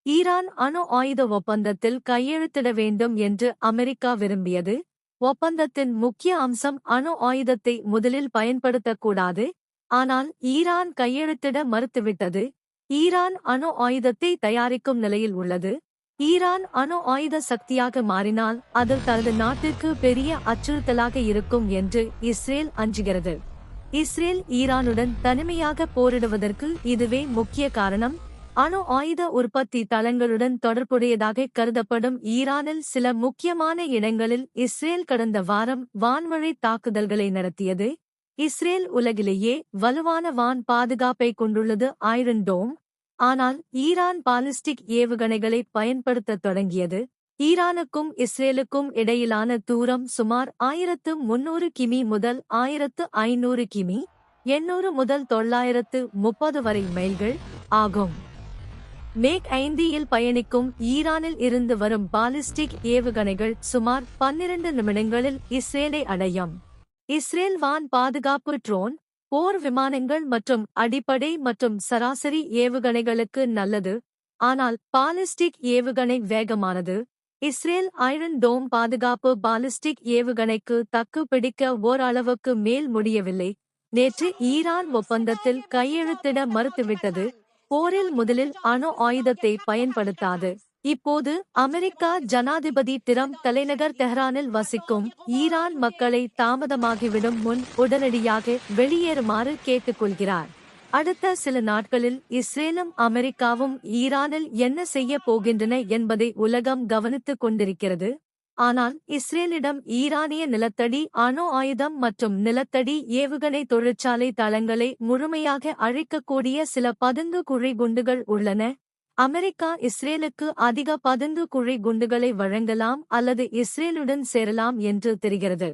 Iran அணு ஆயுத ஒப்பந்தத்தில் கையெழுத்திட வேண்டும் என்று அமெரிக்கா விரும்பியது. ஒப்பந்தத்தின் முக்கிய அம்சம் அணு ஆயுதத்தை முதலில் பயன்படுத்தக்கூடாது. ஆனால் ஈரான் கையெழுத்திட மறுத்துவிட்டது. ஈரான் அணு ஆயுதத்தை தயாரிக்கும் நிலையில் உள்ளது. ஈரான் அணு ஆயுத சக்தியாக மாறினால் அது தனது நாட்டிற்கு பெரிய அச்சுறுத்தலாக இருக்கும் என்று இஸ்ரேல் அஞ்சுகிறது. இஸ்ரேல் ஈரானுடன் தனிமையாக போரிடுவதற்கு இதுவே முக்கிய காரணம். அணு ஆயுத உற்பத்தி தளங்களுடன் தொடர்புடையதாக கருதப்படும் ஈரானில் சில முக்கியமான இடங்களில் இஸ்ரேல் கடந்த வாரம் வான்வழி தாக்குதல்களை நடத்தியது. இஸ்ரேல் உலகிலேயே வலுவான வான் பாதுகாப்பை கொண்டுள்ளது ஐரன் டோம். ஆனால் ஈரான் பாலிஸ்டிக் ஏவுகணைகளை பயன்படுத்தத் தொடங்கியது. ஈரானுக்கும் இஸ்ரேலுக்கும் இடையிலான தூரம் சுமார் 1300 கிமி முதல் 1500 கிமி, 800 முதல் 930 வரை மைல்கள் ஆகும். மேக் 5 இல் பயணிக்கும் ஈரானில் இருந்து வரும் பாலிஸ்டிக் ஏவுகணைகள் சுமார் 12 நிமிடங்களில் இஸ்ரேலை அடையும். இஸ்ரேல் வான் பாதுகாப்பு ட்ரோன், போர் விமானங்கள் மற்றும் அடிப்படை மற்றும் சராசரி ஏவுகணைகளுக்கு நல்லது. ஆனால் பாலிஸ்டிக் ஏவுகணை வேகமானது. இஸ்ரேல் ஐரன் டோம் பாதுகாப்பு பாலிஸ்டிக் ஏவுகணைக்கு தக்கு பிடிக்க ஓரளவுக்கு மேல் முடியவில்லை. நேற்று ஈரான் ஒப்பந்தத்தில் கையெழுத்திட மறுத்துவிட்டது. போரில் முதலில் அணு ஆயுதத்தை பயன்படுத்தாது. இப்போது அமெரிக்கா ஜனாதிபதி டிரம்ப் தலைநகர் தெஹ்ரானில் வசிக்கும் ஈரான் மக்களை தாமதமாகிவிடும் முன் உடனடியாக வெளியேறுமாறு கேட்டுக்கொள்கிறார். அடுத்த சில நாட்களில் இஸ்ரேலும் அமெரிக்காவும் ஈரானில் என்ன செய்ய போகின்றன என்பதை உலகம் கவனித்துக் கொண்டிருக்கிறது. ஆனால் இஸ்ரேலிடம் ஈரானிய நிலத்தடி அணு ஆயுதம் மற்றும் நிலத்தடி ஏவுகணை தொழிற்சாலை தளங்களை முழுமையாக அழிக்கக்கூடிய சில பதுங்கு குழி குண்டுகள் உள்ளன. அமெரிக்கா இஸ்ரேலுக்கு அதிக பதுங்கு குழி குண்டுகளை வழங்கலாம் அல்லது இஸ்ரேலுடன் சேரலாம் என்று தெரிகிறது.